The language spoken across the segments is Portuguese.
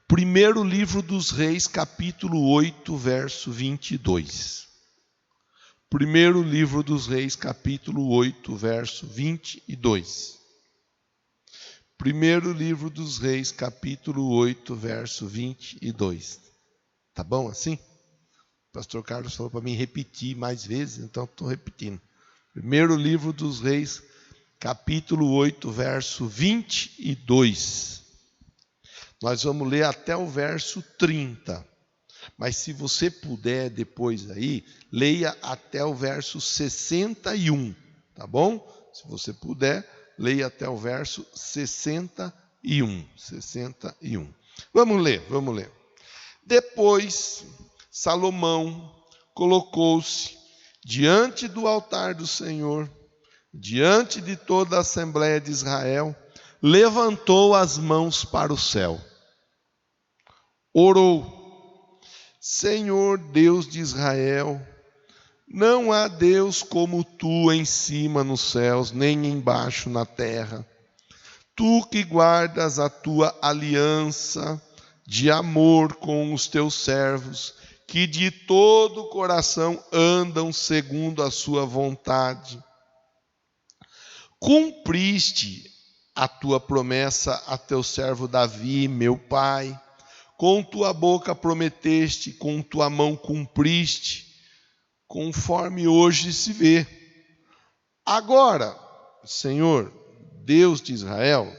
Primeiro livro dos Reis, capítulo 8, verso 22. Primeiro livro dos Reis, capítulo 8, verso 22. Primeiro livro dos Reis, capítulo 8, verso 22. Tá bom assim? O pastor Carlos falou para mim repetir mais vezes, então estou repetindo. Primeiro livro dos Reis, capítulo 8, verso 22. Nós vamos ler até o verso 30. Mas se você puder depois aí, leia até o verso 61, tá bom? Se você puder, leia até o verso 61. Vamos ler. Depois, Salomão colocou-se diante do altar do Senhor, diante de toda a Assembleia de Israel, levantou as mãos para o céu, orou: Senhor Deus de Israel, não há Deus como tu em cima nos céus, nem embaixo na terra. Tu que guardas a tua aliança de amor com os teus servos, que de todo o coração andam segundo a sua vontade. Cumpriste a tua promessa a teu servo Davi, meu pai. Com tua boca prometeste, com tua mão cumpriste, conforme hoje se vê. Agora, Senhor, Deus de Israel,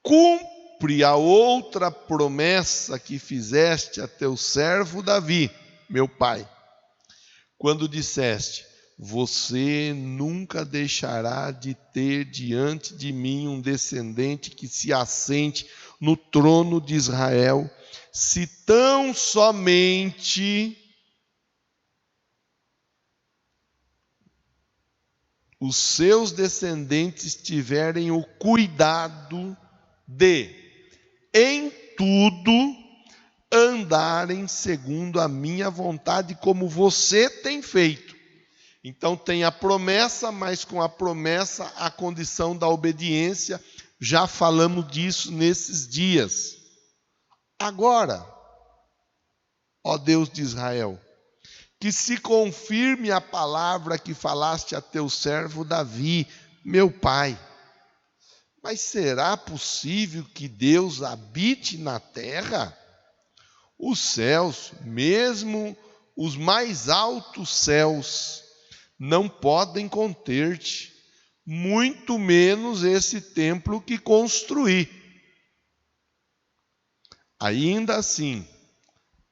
cumpre a outra promessa que fizeste a teu servo Davi, meu pai, quando disseste: você nunca deixará de ter diante de mim um descendente que se assente no trono de Israel, se tão somente os seus descendentes tiverem o cuidado de, em tudo, andarem segundo a minha vontade, como você tem feito. Então tem a promessa, mas com a promessa a condição da obediência. Já falamos disso nesses dias. Agora, ó Deus de Israel, que se confirme a palavra que falaste a teu servo Davi, meu pai. Mas será possível que Deus habite na terra? Os céus, mesmo os mais altos céus, não podem conter-te, muito menos esse templo que construí. Ainda assim,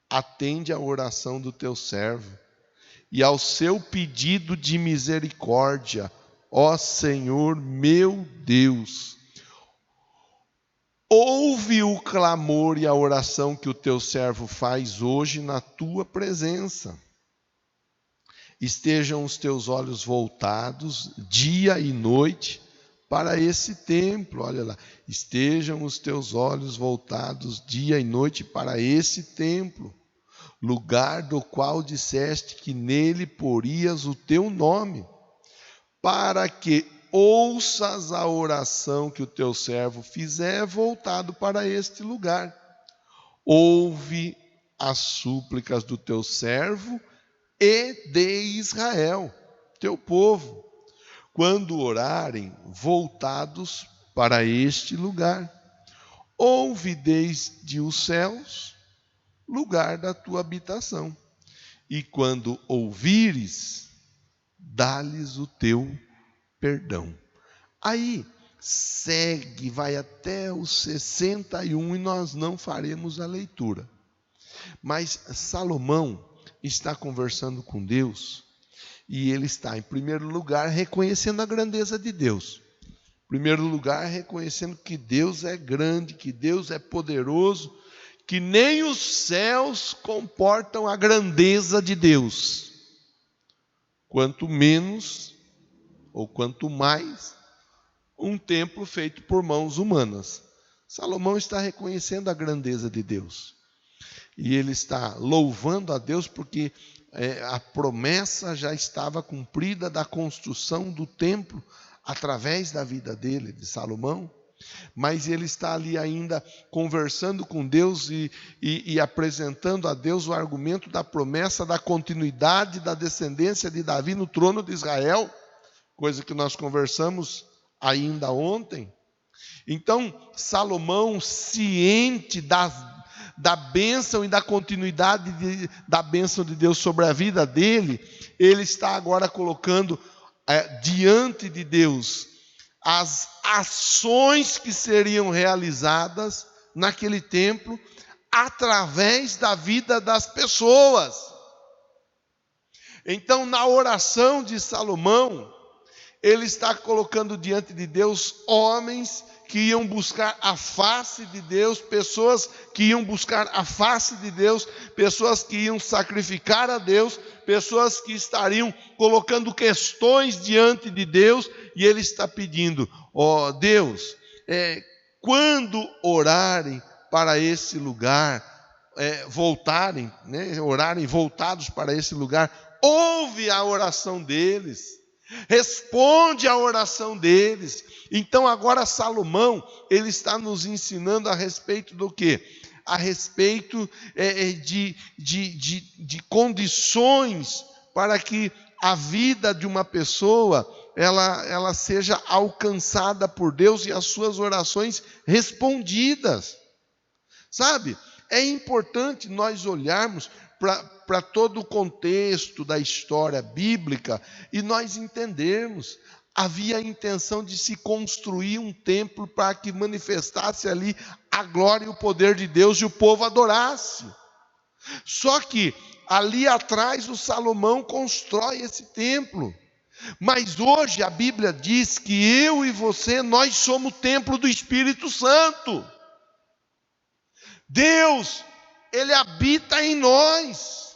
atende à oração do teu servo e ao seu pedido de misericórdia, ó Senhor meu Deus. Ouve o clamor e a oração que o teu servo faz hoje na tua presença. Estejam os teus olhos voltados dia e noite para esse templo. Olha lá, estejam os teus olhos voltados dia e noite para esse templo, lugar do qual disseste que nele porias o teu nome, para que ouças a oração que o teu servo fizer voltado para este lugar. Ouve as súplicas do teu servo e de Israel, teu povo, quando orarem voltados para este lugar. Ouve desde os céus, lugar da tua habitação, e quando ouvires, dá-lhes o teu perdão. Aí segue, vai até os 61 e nós não faremos a leitura. Mas Salomão está conversando com Deus e ele está, em primeiro lugar, reconhecendo a grandeza de Deus. Em primeiro lugar, reconhecendo que Deus é grande, que Deus é poderoso, que nem os céus comportam a grandeza de Deus. Quanto menos, ou quanto mais, um templo feito por mãos humanas. Salomão está reconhecendo a grandeza de Deus. E ele está louvando a Deus porque a promessa já estava cumprida da construção do templo através da vida dele, de Salomão. mas ele está ali ainda conversando com Deus e apresentando a Deus o argumento da promessa da continuidade da descendência de Davi no trono de Israel, coisa que nós conversamos ainda ontem. Então, Salomão, ciente da bênção e da continuidade da bênção de Deus sobre a vida dele, ele está agora colocando diante de Deus as ações que seriam realizadas naquele templo através da vida das pessoas. Então, na oração de Salomão, ele está colocando diante de Deus homens que iam buscar a face de Deus, pessoas que iam buscar a face de Deus, pessoas que iam sacrificar a Deus, pessoas que estariam colocando questões diante de Deus, e ele está pedindo: ó Deus, quando orarem para esse lugar, voltarem, orarem voltados para esse lugar, ouve a oração deles, responde a oração deles. Então agora Salomão, ele está nos ensinando a respeito do quê? A respeito de condições para que a vida de uma pessoa ela seja alcançada por Deus e as suas orações respondidas. Sabe? É importante nós olharmos para todo o contexto da história bíblica e nós entendermos. Havia a intenção de se construir um templo para que manifestasse ali a glória e o poder de Deus e o povo adorasse. Só que ali atrás o Salomão constrói esse templo. Mas hoje a Bíblia diz que eu e você, nós somos o templo do Espírito Santo. Deus, Ele habita em nós,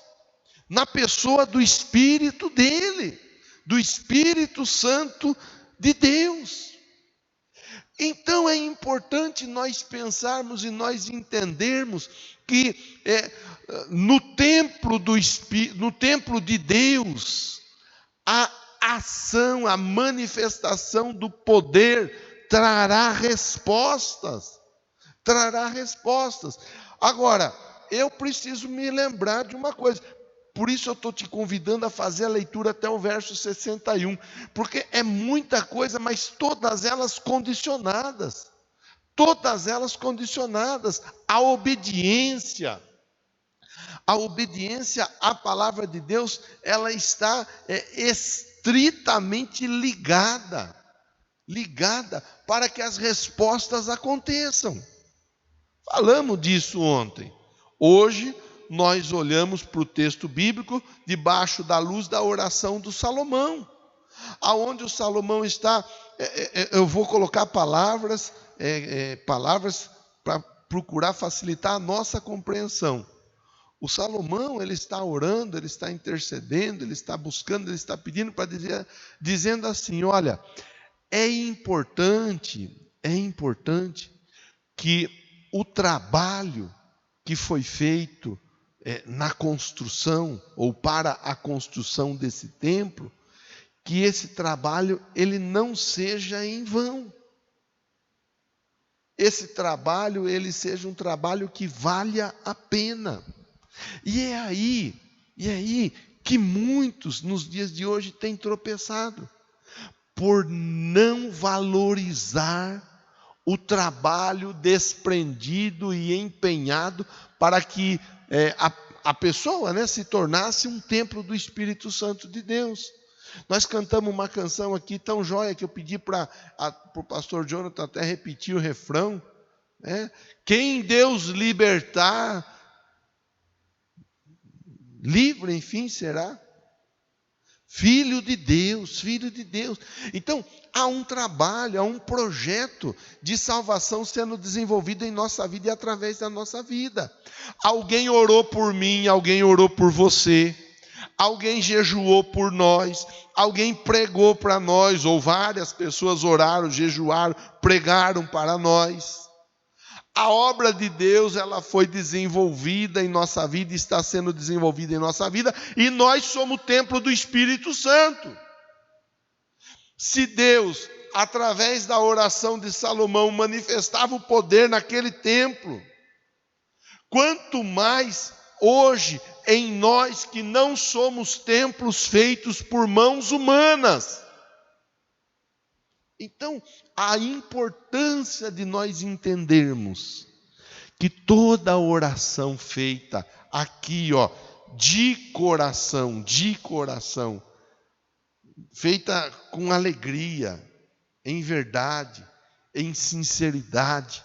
na pessoa do Espírito dEle, do Espírito Santo de Deus. Então é importante nós pensarmos e nós entendermos que no templo de Deus, a ação, a manifestação do poder trará respostas. Trará respostas. Agora, eu preciso me lembrar de uma coisa. Por isso eu estou te convidando a fazer a leitura até o verso 61. Porque é muita coisa, mas todas elas condicionadas. Todas elas condicionadas à obediência. A obediência à palavra de Deus, ela está estritamente ligada para que as respostas aconteçam. Falamos disso ontem. Hoje nós olhamos para o texto bíblico debaixo da luz da oração do Salomão, aonde o Salomão está. Eu vou colocar palavras para procurar facilitar a nossa compreensão. O Salomão, ele está orando, ele está intercedendo, ele está buscando, ele está pedindo para dizendo assim: olha, é importante que o trabalho que foi feito na construção ou para a construção desse templo, que esse trabalho ele não seja em vão. Esse trabalho ele seja um trabalho que valha a pena. E é aí que muitos nos dias de hoje têm tropeçado, por não valorizar o trabalho desprendido e empenhado para que a pessoa se tornasse um templo do Espírito Santo de Deus. Nós cantamos uma canção aqui tão joia que eu pedi para o pastor Jonathan até repetir o refrão. Quem Deus libertar, livre, enfim, será. Filho de Deus, filho de Deus. Então, há um trabalho, há um projeto de salvação sendo desenvolvido em nossa vida e através da nossa vida. Alguém orou por mim, alguém orou por você, alguém jejuou por nós, alguém pregou para nós, ou várias pessoas oraram, jejuaram, pregaram para nós. A obra de Deus, ela foi desenvolvida em nossa vida, está sendo desenvolvida em nossa vida, e nós somos o templo do Espírito Santo. Se Deus através da oração de Salomão, manifestava o poder naquele templo. Quanto mais hoje em nós que não somos templos feitos por mãos humanas. Então, a importância de nós entendermos que toda oração feita aqui, de coração, feita com alegria, em verdade, em sinceridade,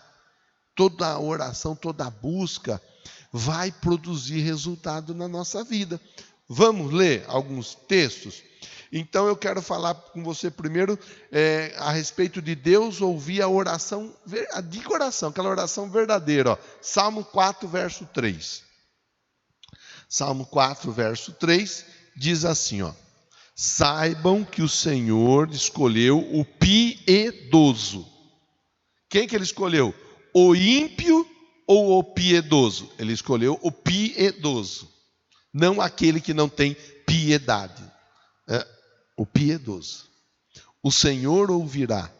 toda oração, toda busca vai produzir resultado na nossa vida. Vamos ler alguns textos? Então eu quero falar com você primeiro a respeito de Deus ouvir a oração de coração, aquela oração verdadeira. Salmo 4, verso 3. Salmo 4, verso 3 diz assim: saibam que o Senhor escolheu o piedoso. Quem que ele escolheu? O ímpio ou o piedoso? Ele escolheu o piedoso, não aquele que não tem piedade. O piedoso. O Senhor ouvirá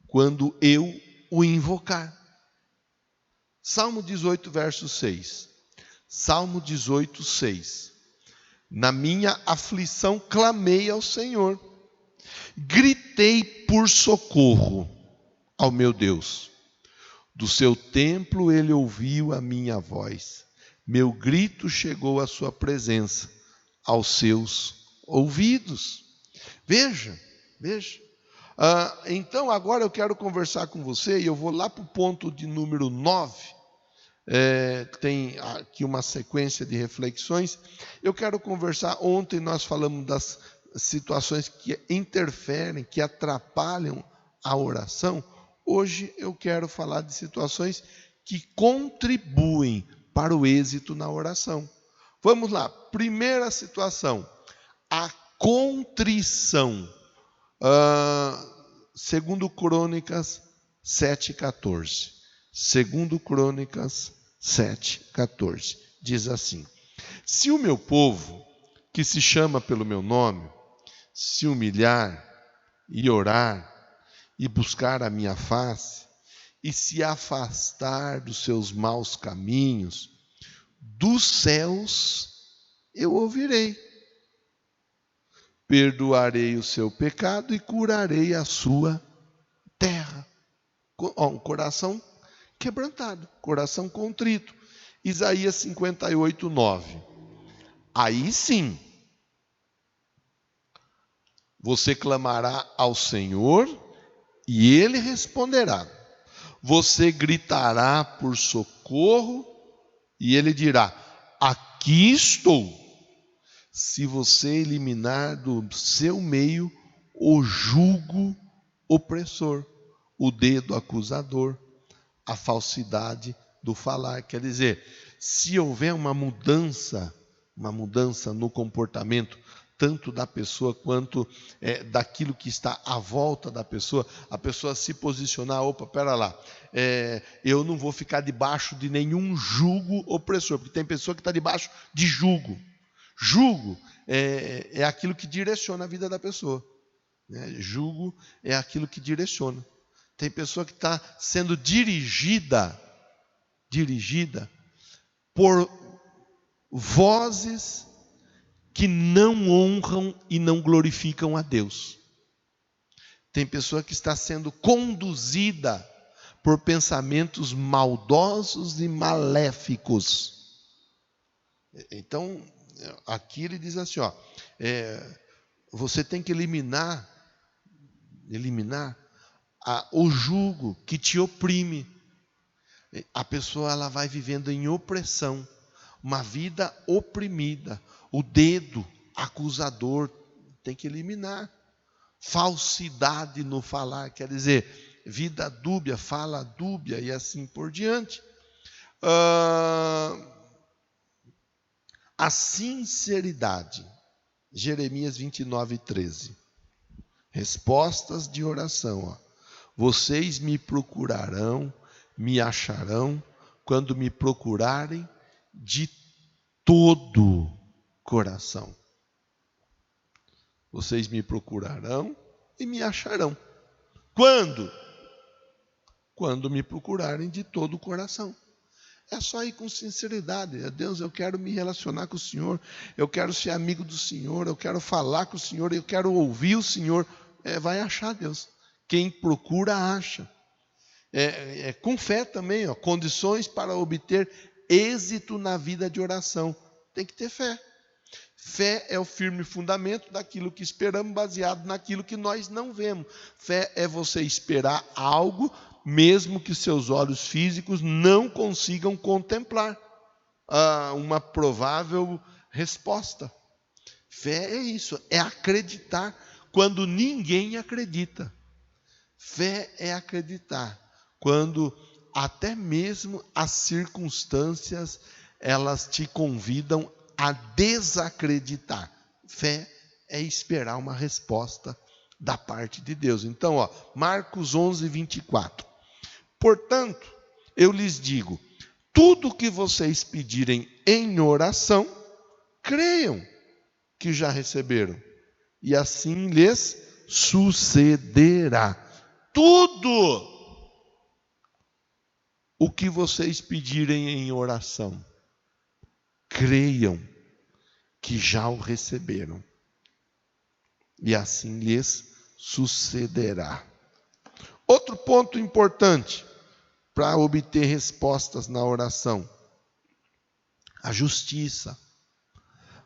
quando eu o invocar. Salmo 18, verso 6. Salmo 18, 6. Na minha aflição clamei ao Senhor, gritei por socorro ao meu Deus. Do seu templo ele ouviu a minha voz. Meu grito chegou à sua presença, aos seus ouvidos. Veja. Então agora eu quero conversar com você, e eu vou lá para o ponto de número 9. Tem aqui uma sequência de reflexões. Eu quero conversar. Ontem nós falamos das situações que interferem, que atrapalham a oração. Hoje eu quero falar de situações que contribuem para o êxito na oração. Vamos lá. Primeira situação, a contrição. Segundo Crônicas 7,14. Segundo Crônicas 7,14. Diz assim: se o meu povo, que se chama pelo meu nome, se humilhar e orar e buscar a minha face e se afastar dos seus maus caminhos, dos céus eu ouvirei, perdoarei o seu pecado e curarei a sua terra. Um coração quebrantado, coração contrito. Isaías 58, 9. Aí sim, você clamará ao Senhor e Ele responderá. Você gritará por socorro e Ele dirá: aqui estou. Se você eliminar do seu meio o jugo opressor, o dedo acusador, a falsidade do falar. Quer dizer, se houver uma mudança no comportamento, tanto da pessoa quanto daquilo que está à volta da pessoa, a pessoa se posicionar: opa, pera lá, eu não vou ficar debaixo de nenhum jugo opressor, porque tem pessoa que está debaixo de jugo. Jugo é aquilo que direciona a vida da pessoa. Jugo é aquilo que direciona. Tem pessoa que está sendo dirigida por vozes que não honram e não glorificam a Deus. Tem pessoa que está sendo conduzida por pensamentos maldosos e maléficos. Então, aqui ele diz assim, você tem que eliminar o jugo que te oprime. A pessoa ela vai vivendo em opressão, uma vida oprimida. O dedo acusador tem que eliminar. Falsidade no falar, quer dizer, vida dúbia, fala dúbia e assim por diante. A sinceridade. Jeremias 29, 13. Respostas de oração. Vocês me procurarão, me acharão, quando me procurarem de todo coração. Vocês me procurarão e me acharão. Quando? Quando me procurarem de todo o coração. É só ir com sinceridade. Deus, eu quero me relacionar com o Senhor, eu quero ser amigo do Senhor, eu quero falar com o Senhor, eu quero ouvir o Senhor. Vai achar Deus. Quem procura, acha. Com fé também, condições para obter êxito na vida de oração. Tem que ter fé. Fé é o firme fundamento daquilo que esperamos, baseado naquilo que nós não vemos. Fé é você esperar algo, mesmo que seus olhos físicos não consigam contemplar uma provável resposta. Fé é isso, é acreditar quando ninguém acredita. Fé é acreditar quando até mesmo as circunstâncias elas te convidam a desacreditar. Fé é esperar uma resposta da parte de Deus. Então, Marcos 11, 24. Portanto, eu lhes digo, tudo que vocês pedirem em oração, creiam que já receberam, e assim lhes sucederá. Tudo o que vocês pedirem em oração, creiam que já o receberam, e assim lhes sucederá. Outro ponto importante para obter respostas na oração: a justiça.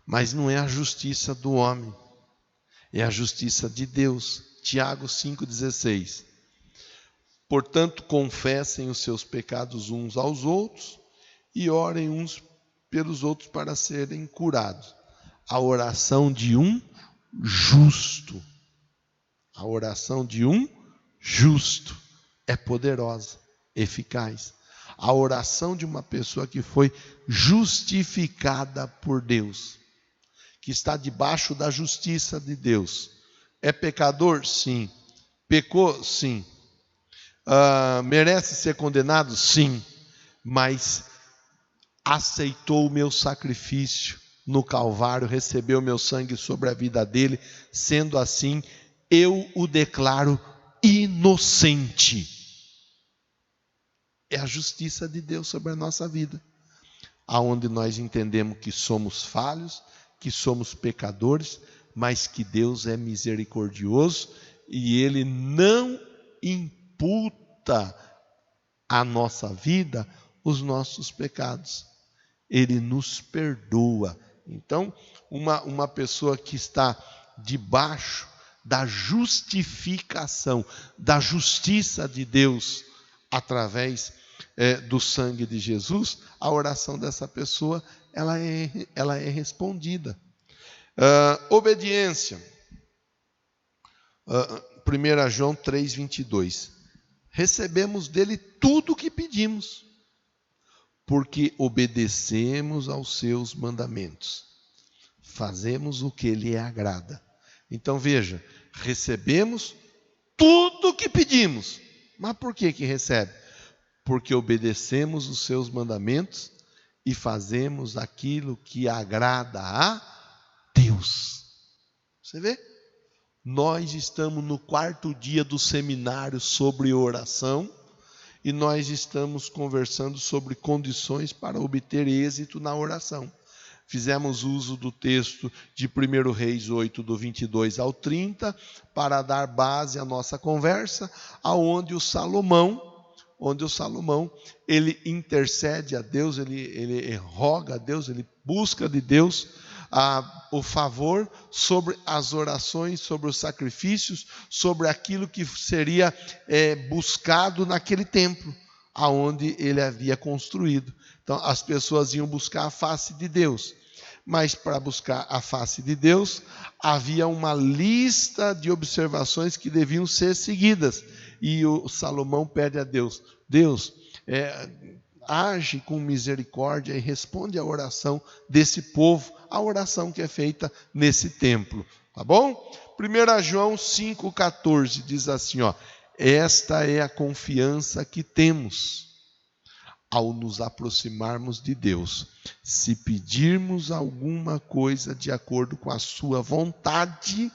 Mas não é a justiça do homem, é a justiça de Deus. Tiago 5,16. Portanto, confessem os seus pecados uns aos outros e orem uns pelos outros para serem curados. A oração de um justo. A oração de um justo é poderosa, eficaz. A oração de uma pessoa que foi justificada por Deus, que está debaixo da justiça de Deus. É pecador? Sim. Pecou? Sim. Merece ser condenado? Sim. Mas aceitou o meu sacrifício no Calvário, recebeu o meu sangue sobre a vida dele. Sendo assim, eu o declaro inocente. É a justiça de Deus sobre a nossa vida, aonde nós entendemos que somos falhos, que somos pecadores, mas que Deus é misericordioso e Ele não imputa à nossa vida os nossos pecados. Ele nos perdoa. Então, uma pessoa que está debaixo da justificação, da justiça de Deus, através do sangue de Jesus, a oração dessa pessoa ela é respondida. Obediência. 1 João 3,22. Recebemos dele tudo o que pedimos, porque obedecemos aos seus mandamentos. Fazemos o que lhe agrada. Então veja, recebemos tudo o que pedimos. Mas por que recebe? Porque obedecemos os seus mandamentos e fazemos aquilo que agrada a Deus. Você vê? Nós estamos no 4º dia do seminário sobre oração e nós estamos conversando sobre condições para obter êxito na oração. Fizemos uso do texto de 1 Reis 8, do 22 ao 30, para dar base à nossa conversa, onde o Salomão, ele intercede a Deus, ele roga a Deus, ele busca de Deus o favor sobre as orações, sobre os sacrifícios, sobre aquilo que seria buscado naquele templo, aonde ele havia construído. Então, as pessoas iam buscar a face de Deus. Mas para buscar a face de Deus, havia uma lista de observações que deviam ser seguidas. E o Salomão pede a Deus, Deus, age com misericórdia e responde à oração desse povo, a oração que é feita nesse templo. Tá bom? 1 João 5,14 diz assim, esta é a confiança que temos ao nos aproximarmos de Deus. Se pedirmos alguma coisa de acordo com a sua vontade,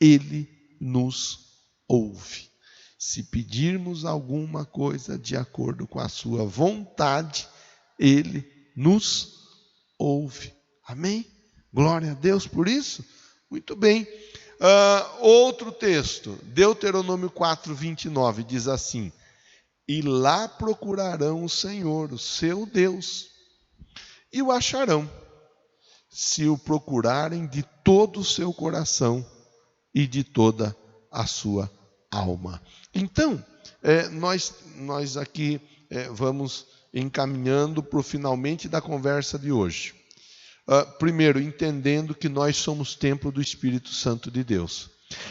Ele nos ouve. Se pedirmos alguma coisa de acordo com a sua vontade, Ele nos ouve. Amém? Glória a Deus por isso. Muito bem. Outro texto, Deuteronômio 4:29, diz assim: e lá procurarão o Senhor, o seu Deus, e o acharão, se o procurarem de todo o seu coração e de toda a sua alma. Então, nós aqui vamos encaminhando para o finalmente da conversa de hoje. Primeiro, entendendo que nós somos templo do Espírito Santo de Deus.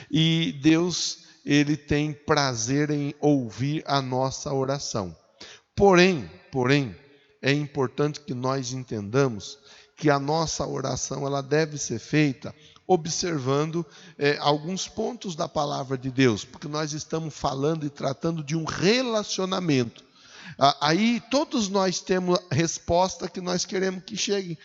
E Deus, Ele tem prazer em ouvir a nossa oração. Porém, é importante que nós entendamos que a nossa oração ela deve ser feita observando alguns pontos da palavra de Deus, porque nós estamos falando e tratando de um relacionamento. Aí todos nós temos resposta que nós queremos que chegue.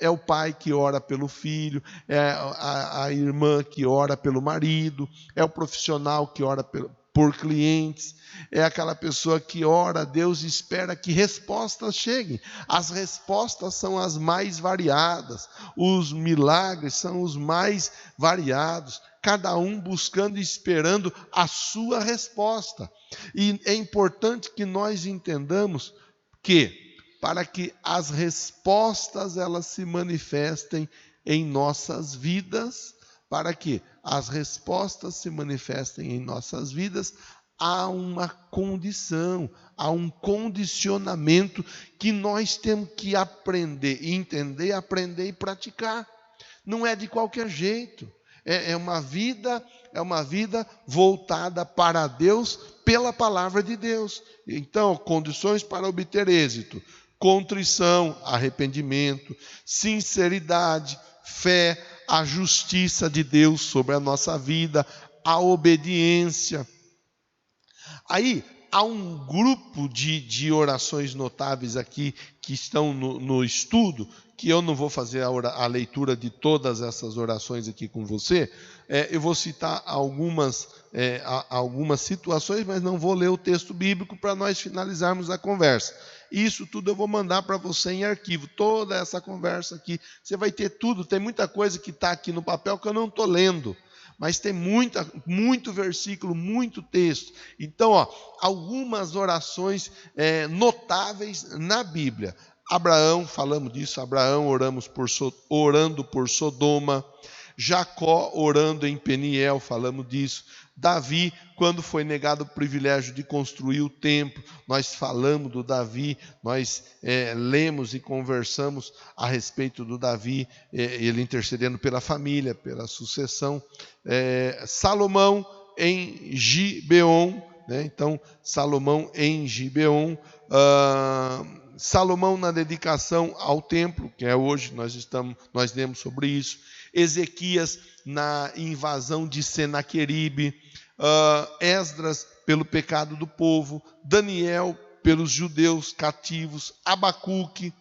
É o pai que ora pelo filho, é a irmã que ora pelo marido, é o profissional que ora por clientes, é aquela pessoa que ora a Deus e espera que respostas cheguem. As respostas são as mais variadas, os milagres são os mais variados, cada um buscando e esperando a sua resposta. E é importante que nós entendamos que, para que as respostas elas se manifestem em nossas vidas, para que as respostas se manifestem em nossas vidas, há uma condição, há um condicionamento que nós temos que aprender, entender, aprender e praticar. Não é de qualquer jeito. É uma vida voltada para Deus pela palavra de Deus. Então, condições para obter êxito: contrição, arrependimento, sinceridade, fé, a justiça de Deus sobre a nossa vida, a obediência. Aí, há um grupo de orações notáveis aqui que estão no estudo, que eu não vou fazer a leitura de todas essas orações aqui com você. Eu vou citar algumas situações, mas não vou ler o texto bíblico para nós finalizarmos a conversa. Isso tudo eu vou mandar para você em arquivo, toda essa conversa aqui. Você vai ter tudo, tem muita coisa que está aqui no papel que eu não estou lendo. Mas tem muito versículo, muito texto. Então, algumas orações notáveis na Bíblia. Abraão, falamos disso, Abraão orando por Sodoma. Jacó orando em Peniel, falamos disso. Davi, quando foi negado o privilégio de construir o templo, nós falamos do Davi, nós lemos e conversamos a respeito do Davi, ele intercedendo pela família, pela sucessão. Salomão em Gibeon, né? Então, Salomão em Gibeon, Salomão na dedicação ao templo, que é hoje, nós lemos sobre isso. Ezequias na invasão de Senaqueribe, Esdras pelo pecado do povo, Daniel pelos judeus cativos, Abacuque,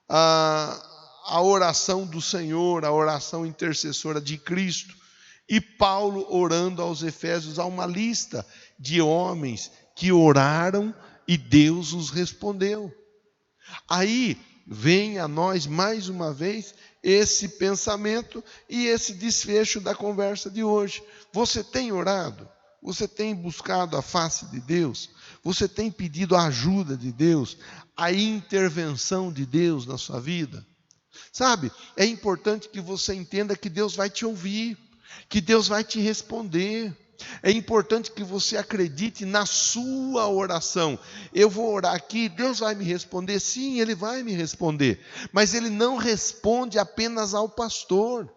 a oração do Senhor, a oração intercessora de Cristo, e Paulo orando aos Efésios. Há uma lista de homens que oraram e Deus os respondeu. Aí vem a nós mais uma vez esse pensamento e esse desfecho da conversa de hoje. Você tem orado? Você tem buscado a face de Deus? Você tem pedido a ajuda de Deus, a intervenção de Deus na sua vida? Sabe, é importante que você entenda que Deus vai te ouvir, que Deus vai te responder. É importante que você acredite na sua oração. Eu vou orar aqui, Deus vai me responder? Sim, Ele vai me responder. Mas Ele não responde apenas ao pastor.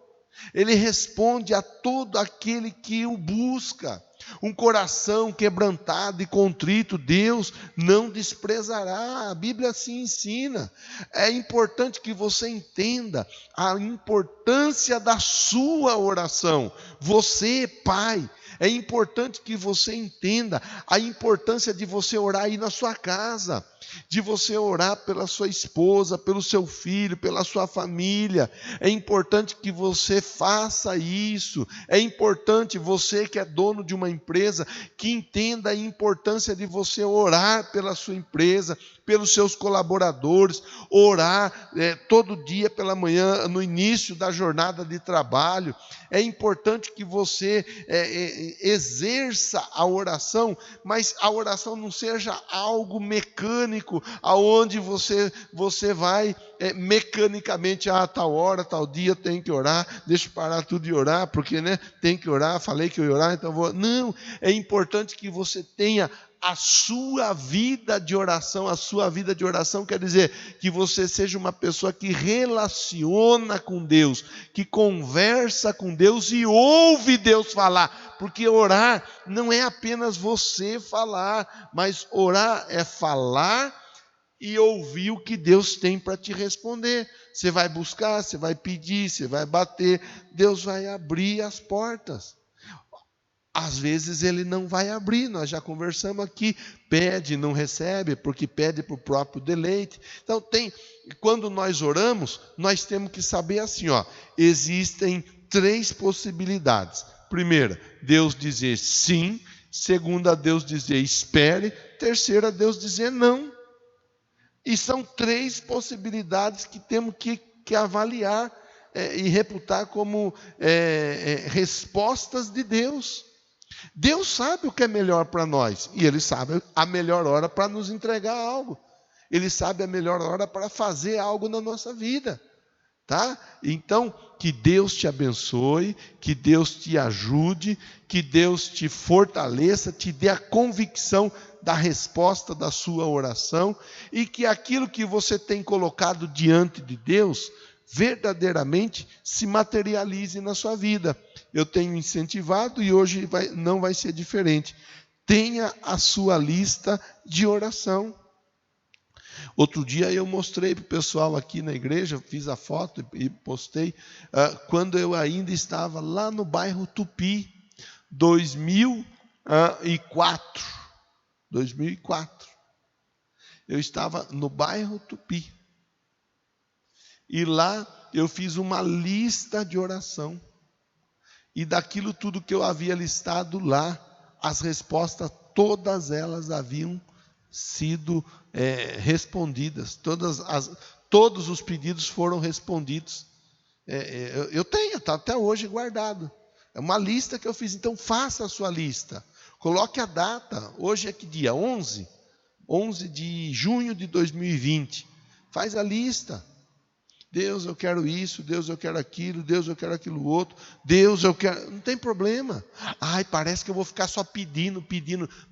Ele responde a todo aquele que o busca. Um coração quebrantado e contrito, Deus não desprezará. A Bíblia assim ensina. É importante que você entenda a importância da sua oração. Você, pai, É importante que você entenda a importância de você orar aí na sua casa, de você orar pela sua esposa, pelo seu filho, pela sua família. É importante que você faça isso. É importante você que é dono de uma empresa, que entenda a importância de você orar pela sua empresa, pelos seus colaboradores, orar todo dia pela manhã, no início da jornada de trabalho. É importante que você exerça a oração, mas a oração não seja algo mecânico, aonde você vai mecanicamente, tal hora, tal dia tem que orar, deixa eu parar tudo de orar, porque tem que orar, falei que eu ia orar, então vou. Não, é importante que você tenha a sua vida de oração. A sua vida de oração quer dizer que você seja uma pessoa que relaciona com Deus, que conversa com Deus e ouve Deus falar, porque orar não é apenas você falar, mas orar é falar e ouvir o que Deus tem para te responder. Você vai buscar, você vai pedir, você vai bater, Deus vai abrir as portas. Às vezes ele não vai abrir, nós já conversamos aqui, pede, não recebe, porque pede para o próprio deleite. Então quando nós oramos, nós temos que saber assim, existem 3 possibilidades. Primeira, Deus dizer sim. Segunda, Deus dizer espere. Terceira, Deus dizer não. E são 3 possibilidades que temos que avaliar e reputar como respostas de Deus. Deus sabe o que é melhor para nós, e Ele sabe a melhor hora para nos entregar algo. Ele sabe a melhor hora para fazer algo na nossa vida, tá? Então, que Deus te abençoe, que Deus te ajude, que Deus te fortaleça, te dê a convicção da resposta da sua oração, e que aquilo que você tem colocado diante de Deus verdadeiramente se materialize na sua vida. Eu tenho incentivado e hoje não vai ser diferente. Tenha a sua lista de oração. Outro dia eu mostrei para o pessoal aqui na igreja, fiz a foto e postei, quando eu ainda estava lá no bairro Tupi, 2004. Eu estava no bairro Tupi. E lá eu fiz uma lista de oração. E daquilo tudo que eu havia listado lá, as respostas, todas elas haviam sido respondidas. Todos os pedidos foram respondidos. Eu tenho, está até hoje guardado. É uma lista que eu fiz. Então faça a sua lista. Coloque a data. Hoje é que dia? 11 de junho de 2020. Faz a lista. Deus, eu quero isso, Deus, eu quero aquilo, Deus, eu quero aquilo outro, Deus, eu quero... Não tem problema. Parece que eu vou ficar só pedindo.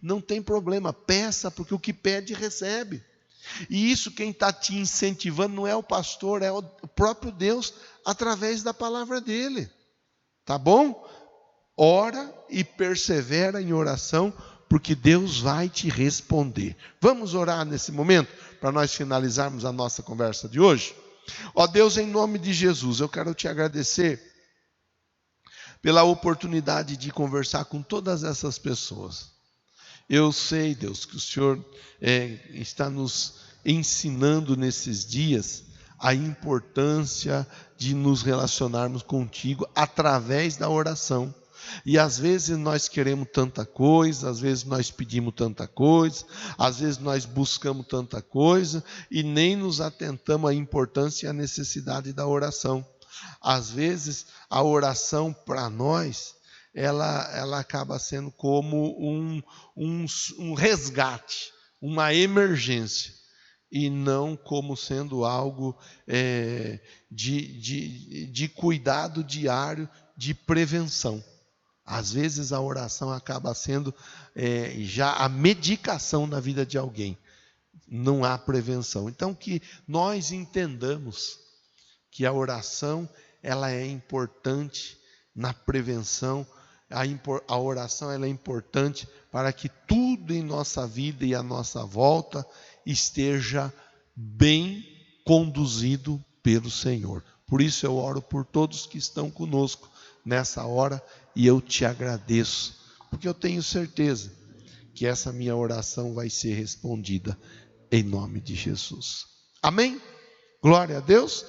Não tem problema, peça, porque o que pede, recebe. E isso quem está te incentivando não é o pastor, é o próprio Deus, através da palavra dele. Tá bom? Ora e persevera em oração, porque Deus vai te responder. Vamos orar nesse momento, para nós finalizarmos a nossa conversa de hoje? Ó Deus, em nome de Jesus, eu quero te agradecer pela oportunidade de conversar com todas essas pessoas. Eu sei, Deus, que o Senhor está nos ensinando nesses dias a importância de nos relacionarmos contigo através da oração. E às vezes nós queremos tanta coisa, às vezes nós pedimos tanta coisa, às vezes nós buscamos tanta coisa e nem nos atentamos à importância e à necessidade da oração. Às vezes a oração para nós, ela acaba sendo como um resgate, uma emergência, e não como sendo algo de cuidado diário, de prevenção. Às vezes a oração acaba sendo já a medicação na vida de alguém. Não há prevenção. Então que nós entendamos que a oração ela é importante na prevenção. A oração ela é importante para que tudo em nossa vida e à nossa volta esteja bem conduzido pelo Senhor. Por isso eu oro por todos que estão conosco nessa hora, e eu te agradeço porque eu tenho certeza que essa minha oração vai ser respondida em nome de Jesus. Amém? Glória a Deus.